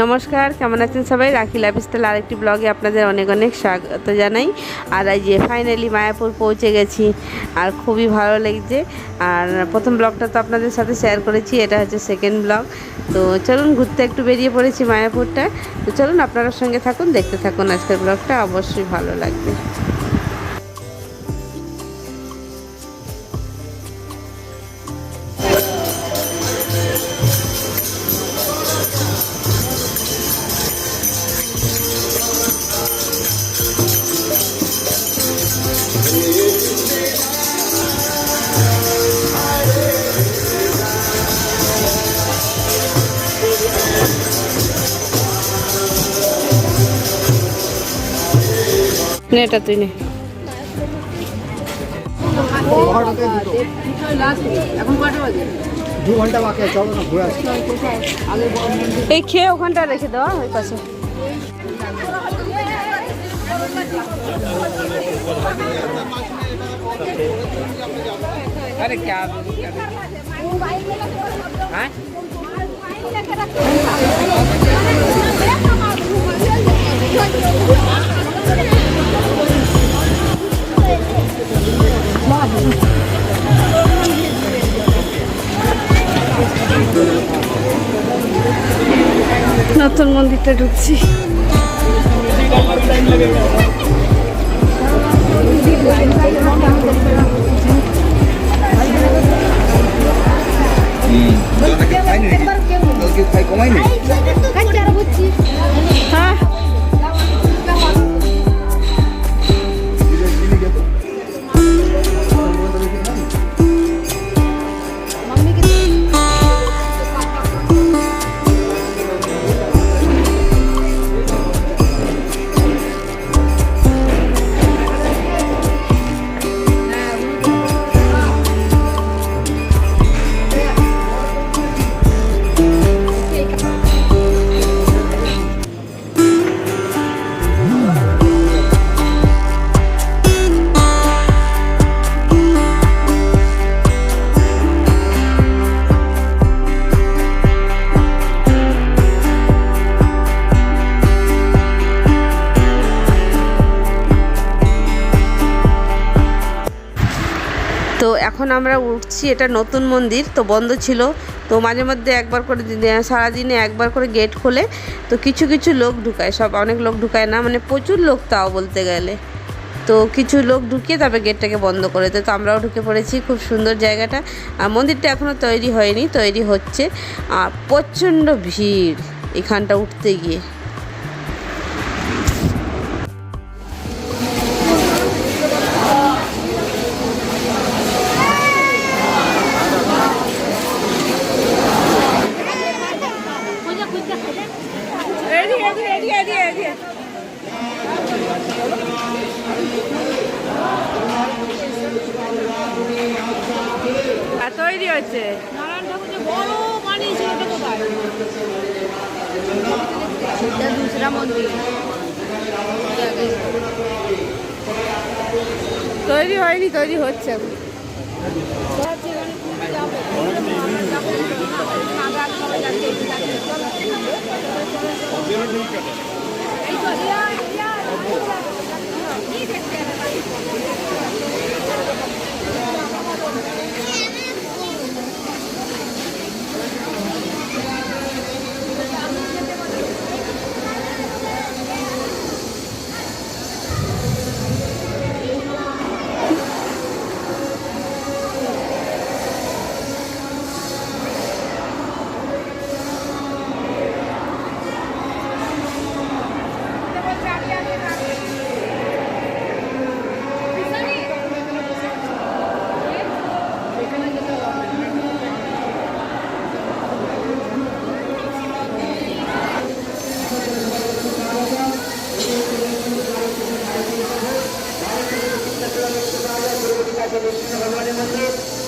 নমস্কার, কেমন আছেন সবাই? রাখি লাইফস্টাইল আরেকটি ব্লগে আপনাদের অনেক অনেক স্বাগত জানাই। আর এই যে ফাইনালি মায়াপুর পৌঁছে গেছি, আর খুবই ভালো লাগছে। আর প্রথম ব্লগটা তো আপনাদের সাথে শেয়ার করেছি, এটা হচ্ছে সেকেন্ড ব্লগ। তো চলুন, ঘুরতে একটু বেরিয়ে পড়েছি মায়াপুরটা। তো চলুন, আপনারা সঙ্গে থাকুন, দেখতে থাকুন আজকের ব্লগটা, অবশ্যই ভালো লাগবে। এটা তুই নে। এই খেয়ে ওখানটা রেখে দেওয়া ওই পাশে। अरे क्या নতুন মন্দিরটা ঢুকছি। হ্যাঁ, তো এখন আমরা উঠছি। এটা নতুন মন্দির, তো বন্ধ ছিল। তো মাঝে মধ্যে একবার করে সারাদিনে একবার করে গেট খোলে। তো কিছু কিছু লোক ঢুকায়, সব অনেক লোক ঢুকায় না, মানে প্রচুর লোক তাও বলতে গেলে। তো কিছু লোক ঢুকিয়ে তারপরে গেটটাকে বন্ধ করে দেয়। তো আমরাও ঢুকে পড়েছি। খুব সুন্দর জায়গাটা। আর মন্দিরটা এখনও তৈরি হয়নি, তৈরি হচ্ছে। আর প্রচণ্ড ভিড় এখানটা উঠতে গিয়ে। তৈরি হচ্ছে নারায়ণ ঠাকুর যে বড় বানিয়েছে, ওটা কোথায়? দুসরা মন্দির তৈরি হয়নি, তৈরি হচ্ছে।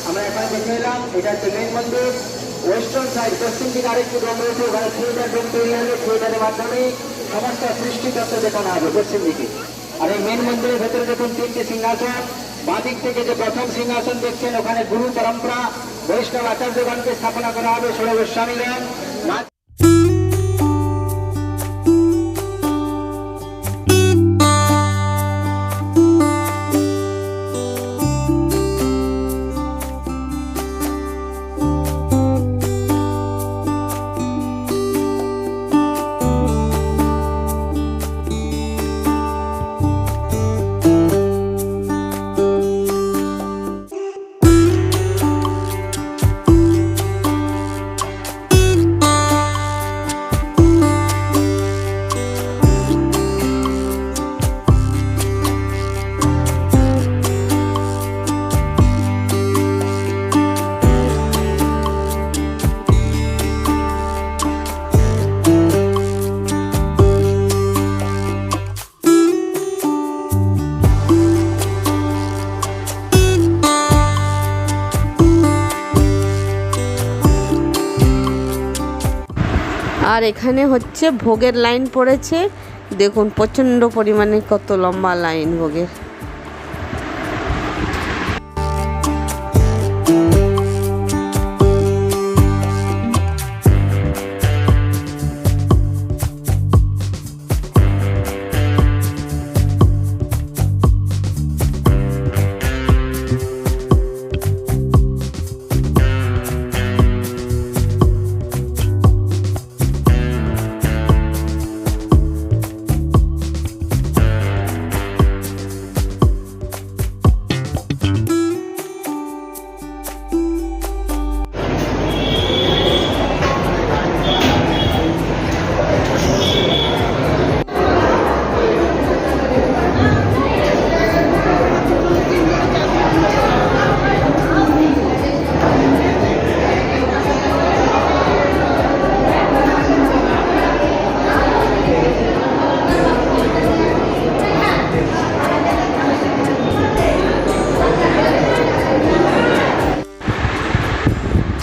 আমরা এখানে দেখে এলাম, এটা হচ্ছে মেন মন্দির। ওয়েস্টার্ন সাইড পশ্চিম দিকে আরেকটি রুম রয়েছে, ওখানে থিয়েটার রুম তৈরি হবে। থিয়েটারের মাধ্যমে সমস্ত সৃষ্টিতত্ত্ব দেখানো হবে পশ্চিম দিকে। আর এই মেন মন্দিরের ভেতরে দেখুন তিনটি সিংহাসন। বাঁদিক থেকে যে প্রথম সিংহাসন দেখছেন, ওখানে গুরু পরম্পরা বৈষ্ণব আচার্যগণকে স্থাপনা করা হবে, ষোড়শ গোস্বামীগণ। আর এখানে হচ্ছে ভোগের লাইন পড়েছে, দেখুন প্রচণ্ড পরিমাণে কত লম্বা লাইন ভোগের।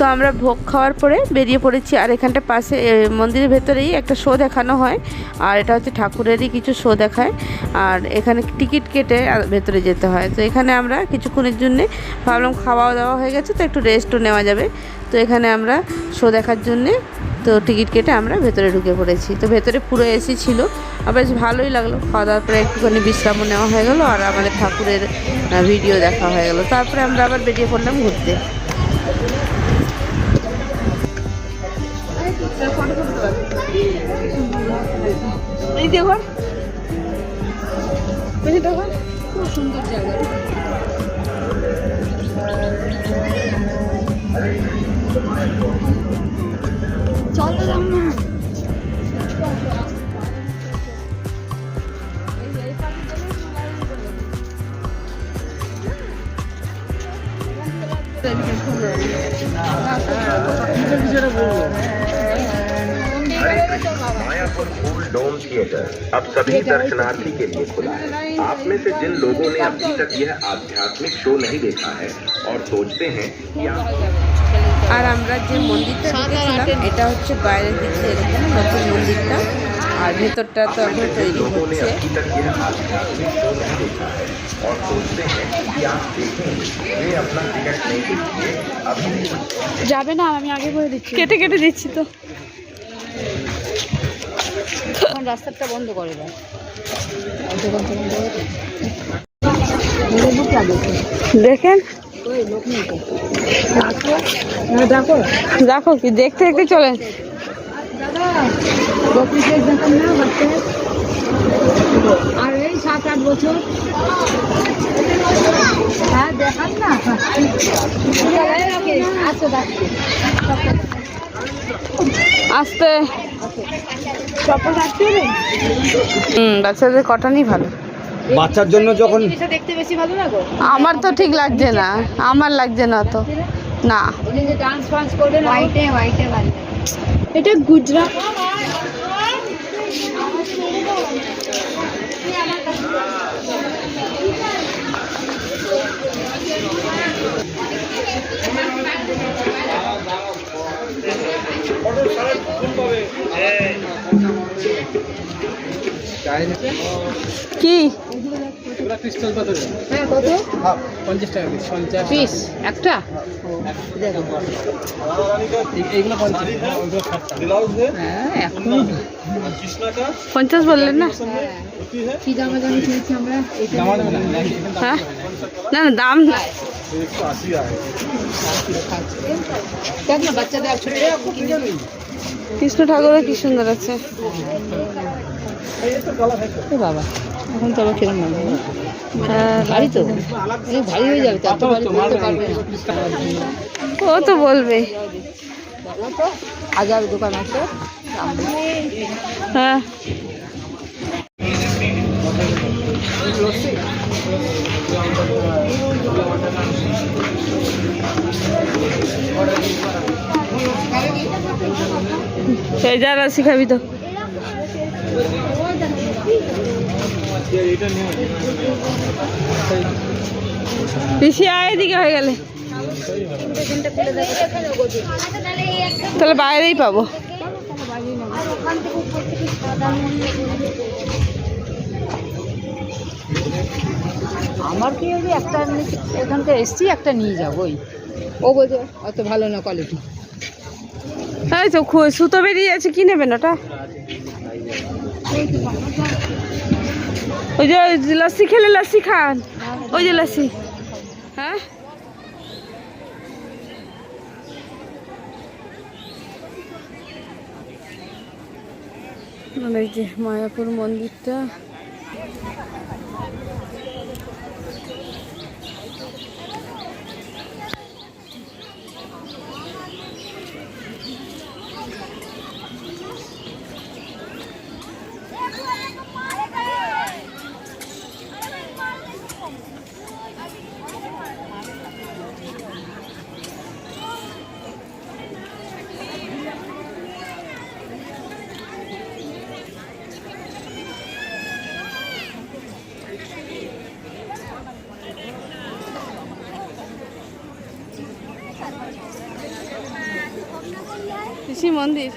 তো আমরা ভোগ খাওয়ার পরে বেরিয়ে পড়েছি। আর এখানটা পাশে মন্দিরের ভেতরেই একটা শো দেখানো হয়, আর এটা হচ্ছে ঠাকুরেরই কিছু শো দেখায়, আর এখানে টিকিট কেটে ভেতরে যেতে হয়। তো এখানে আমরা কিছুক্ষণের জন্যে ভাবলাম খাওয়া দাওয়া হয়ে গেছে তো একটু রেস্টও নেওয়া যাবে, তো এখানে আমরা শো দেখার জন্যে তো টিকিট কেটে আমরা ভেতরে ঢুকে পড়েছি। তো ভেতরে পুরো এসি ছিল, আর বেশ ভালোই লাগলো। খাওয়া দাওয়ার পরে একটুখানি বিশ্রামও নেওয়া হয়ে গেলো, আর আমাদের ঠাকুরের ভিডিও দেখা হয়ে গেলো। তারপরে আমরা আবার বেরিয়ে পড়লাম ঘুরতে। এই দেখুন খুব সুন্দর জায়গা। চলো না मायापुर फूल डोम थिएटर अब सभी दर्शनार्थी के लिए खुला है। आप में से जिन लोगों ने अभी तक यह आध्यात्मिक शो नहीं देखा है और सोचते हैं कि আর আমরা যে মন্দিরটা ঢুকেছিলাম এটা হচ্ছে বাইরের দিক থেকে এরকম নতুন মন্দিরটা, আর ভেতরটা তো এখন তৈরি হচ্ছে। और सोचते हैं कि आप देखेंगे वे अपना टिकट नहीं लीजिए अभी যাবে না, আমি আগে করে দিচ্ছি। কেটে কেটে দিচ্ছি তো। এখন রাস্তাটা বন্ধ করে দাও। দেখেন ওই লোক নেই তো। দেখো দেখো কি দেখতে দেখতে চলেন। আর এই 7-8 বছর হ্যাঁ দেখান না। আচ্ছা দেখছি আস্তে চপ্পল রাখতে হবে। বাচ্চাদের কটনই ভালো। বাচ্চার জন্য যখন জিনিসটা দেখতে বেশি ভালো লাগো। আমার তো ঠিক লাগছে না, আমার লাগছে না তো না। এই যে ডান্স ফান্স করবে না, হোয়াইটে হোয়াইটে ভালো। এটা গুজরাট। কি হ্যাঁ কত 50 টাকা পিস একটা? এইগুলো 50 হ্যাঁ এখন 50 বললেন না? কি দামে দামে কিনেছি আমরা। হ্যাঁ না না দাম না। দেখ না বাচ্চাদের ছোট কৃষ্ণ ঠাকুরের কি সুন্দর আছে। বাবা এখন তো আবার কিরম লাগবে। হ্যাঁ ভারী তো অনেক ভারী হয়ে যাবে, তত ভারী করতে পারবে না। ও তো বলবে। হাজার দোকান আছে। হ্যাঁ যা রাশি খাবি তো। ঋষি আয় এদিকে হয়ে গেলে তাহলে বাইরেই পাবো। ওখান থেকে উপর থেকে সাদা আমার কি যদি একটা এখানকার এসছি একটা নিয়ে যাবো ওই ও বলছে অত ভালো না কোয়ালিটি। এই তো সুতো বেরিয়ে আছে, কি নেবেন ওটা? ওই যে লস্যি খেলে লস্যি খান, ওই যে লস্যি। হ্যাঁ মানে এই যে মায়াপুর মন্দিরটা। কৃষি মন্দির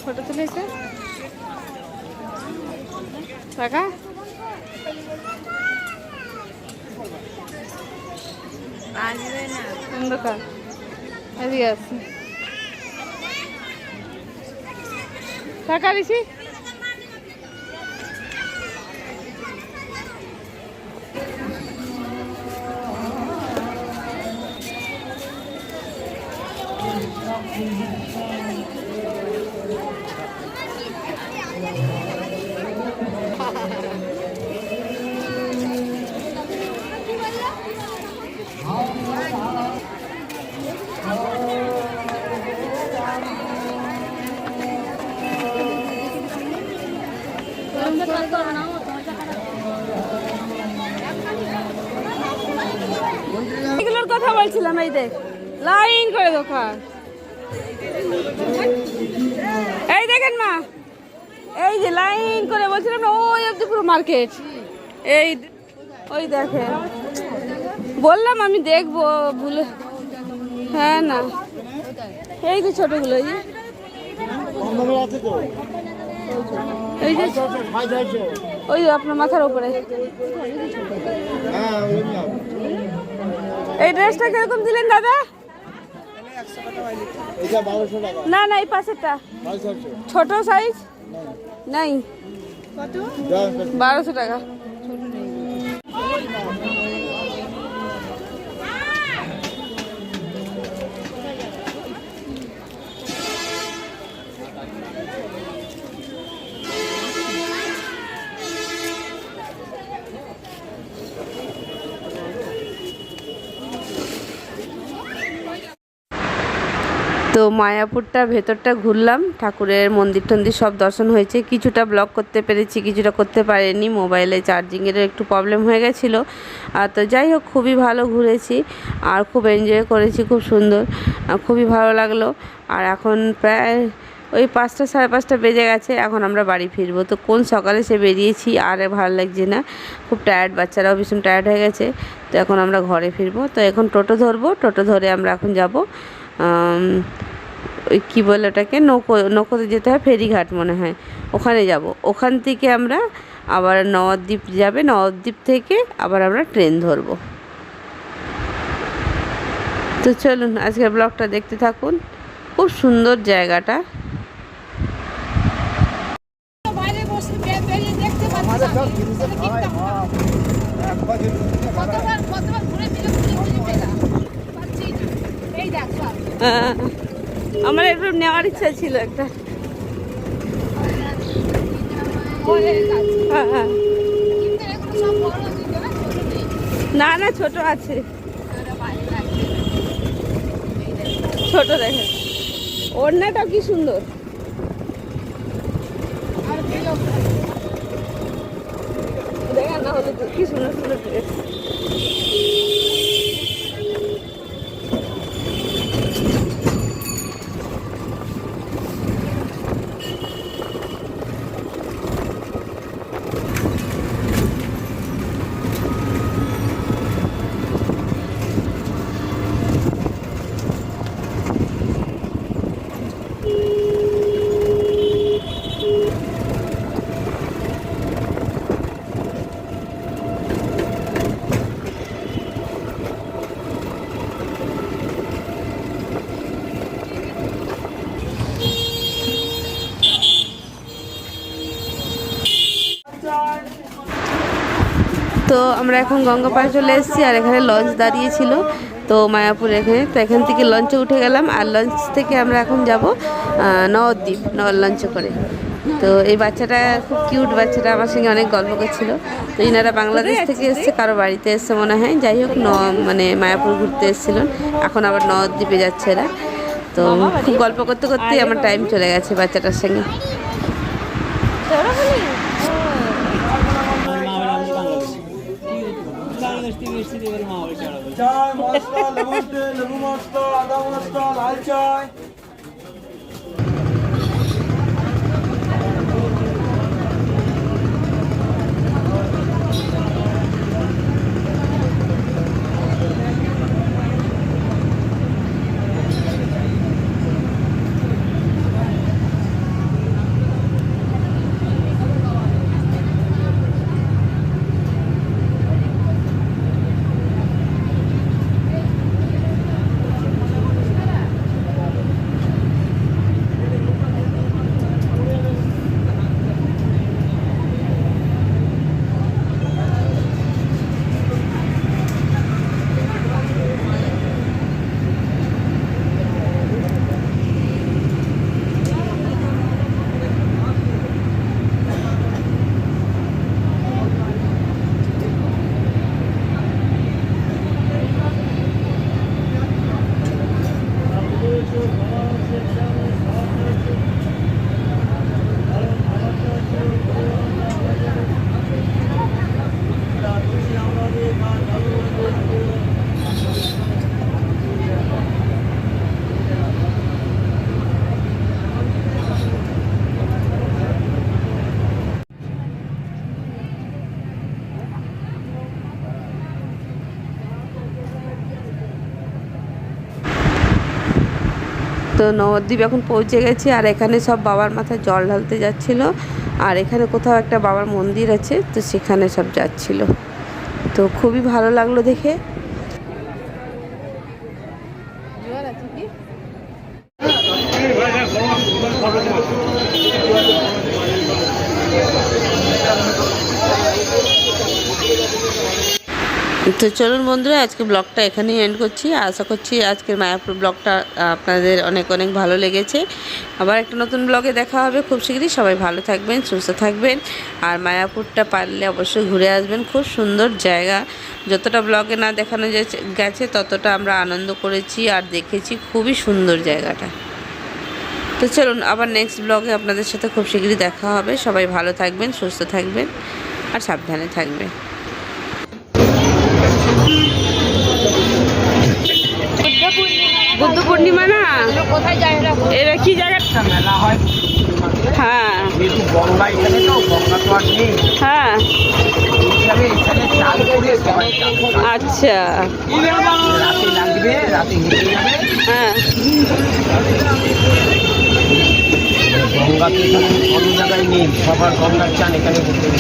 ফটো তুলেছে টাকা অন্ধকার এদিকে আছে টাকা দিছি। এগুলোর কথা বলছিলাম, এই দেখ লাইন করে দোকান। এই দেখেন মা, এই যে লাইন করে বলছিলাম না, ওই অব্দি পুরো মার্কেট। এই ওই দেখেন, বললাম আমি দেখবো ভুলে। হ্যাঁ না, এই যে ছোটগুলো, এই যে ওই যে আপনার মাথার উপরে। এই ড্রেসটা কিরকম দিলেন দাদা? না না, এই পাশেরটা ছোট সাইজ নাই, 1200 টাকা। তো মায়াপুরটা ভেতরটা ঘুরলাম, ঠাকুরের মন্দির টন্দির সব দর্শন হয়েছে। কিছুটা ব্লগ করতে পেরেছি, কিছুটা করতে পারিনি, মোবাইলে চার্জিংয়েরও একটু প্রবলেম হয়ে গেছিলো। তো যাই হোক, খুবই ভালো ঘুরেছি আর খুব এনজয় করেছি, খুব সুন্দর, খুবই ভালো লাগলো। আর এখন প্রায় ওই 5টা 5:30 বেজে গেছে, এখন আমরা বাড়ি ফিরবো। তো কোন সকালে সে বেরিয়েছি, আর ভালো লাগছে না, খুব টায়ার্ড, বাচ্চারাও ভীষণ টায়ার্ড হয়ে গেছে। তো এখন আমরা ঘরে ফিরবো। তো এখন টোটো ধরবো, টোটো ধরে আমরা এখন যাব ওই কী বলে ওটাকে, নৌকোতে যেতে হয়, ফেরিঘাট মনে হয়, ওখানে যাব। ওখান থেকে আমরা আবার নবদ্বীপ যাবে, নবদ্বীপ থেকে আবার আমরা ট্রেন ধরবো। তো চলুন আজকের ব্লগটা দেখতে থাকুন, খুব সুন্দর জায়গাটা। আমার একটু নেওয়ার ইচ্ছা ছিল একটা। না না, ছোট আছে, ছোট দেখেন, ওড়নাটাও কি সুন্দর। দেখেন না হলে কি সুন্দর সুন্দর ড্রেস। তো আমরা এখন গঙ্গাপাড়ে চলে এসেছি, আর এখানে লঞ্চ দাঁড়িয়েছিল তো মায়াপুর এখানে। তো এখান থেকে লঞ্চে উঠে গেলাম, আর লঞ্চ থেকে আমরা এখন যাব নবদ্বীপ লঞ্চে করে। তো এই বাচ্চাটা খুব কিউট, বাচ্চাটা আমার সঙ্গে অনেক গল্প করছিল। তো ইনারা বাংলাদেশ থেকে এসছে, কারো বাড়িতে এসছে মনে হয়। যাই হোক, মানে মায়াপুর ঘুরতে এসেছিলেন, এখন আবার নবদ্বীপে যাচ্ছে এরা। তো খুব গল্প করতে করতেই আমার টাইম চলে গেছে বাচ্চাটার সঙ্গে। তো নবদ্বীপ এখন পৌঁছে গেছি, আর এখানে সব বাবার মাথায় জল ঢালতে যাচ্ছিল। আর এখানে কোথাও একটা বাবার মন্দির আছে, তো সেখানে সব যাচ্ছিল। তো খুবই ভালো লাগলো দেখে। তো চলুন বন্ধুরা, আজকে ব্লগটা এখানেই এন্ড করছি। আশা করছি আজকের মায়াপুর ব্লগটা আপনাদের অনেক অনেক ভালো লেগেছে। আবার একটা নতুন ব্লগে দেখা হবে খুব শীঘ্রই। সবাই ভালো থাকবেন, সুস্থ থাকবেন, আর মায়াপুরটা পারলে অবশ্যই ঘুরে আসবেন। খুব সুন্দর জায়গা, যতটা ব্লগে না দেখানো গেছে ততটা আমরা আনন্দ করেছি আর দেখেছি। খুবই সুন্দর জায়গাটা। তো চলুন, আবার নেক্সট ব্লগে আপনাদের সাথে খুব শীঘ্রই দেখা হবে। সবাই ভালো থাকবেন, সুস্থ থাকবেন, আর সাবধানে থাকবেন। বুদ্ধ পূর্ণিমা না, কোথায় যায় এরা? এরা কি জায়গা? মেলা হয়, হ্যাঁ যেহেতু গঙ্গা এখানে, তো গঙ্গা তো আর নেই, হ্যাঁ, এইভাবে এখানে চাল করে সবাই চাল করে। আচ্ছা, রাতে লাগবে, রাতে হেঁটে যাবে। হ্যাঁ, গঙ্গা তো এখানে অন্য জায়গায় নেই, সবার গঙ্গার চান এখানে হতে হবে।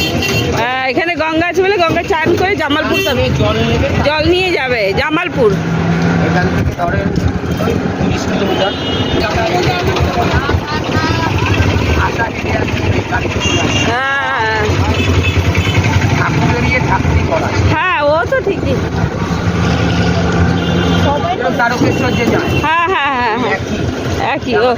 এখানে গঙ্গা আছে বলে গঙ্গা চান করে জামালপুর যাবে, জল নেবে, জল নিয়ে যাবে জামালপুর। এখান থেকে ধরেন ওই 30 কিলোমিটার। আশা হেঁটে আসবে, গাড়ি চলে আসবে। হ্যাঁ ঠাকুরের ইয়ে ঠাকুরই করা, হ্যাঁ, ও তো ঠিকই। তারকেশ্বর যে যায় হ্যাঁ হ্যাঁ হ্যাঁ হ্যাঁ, একই একই ও। লোক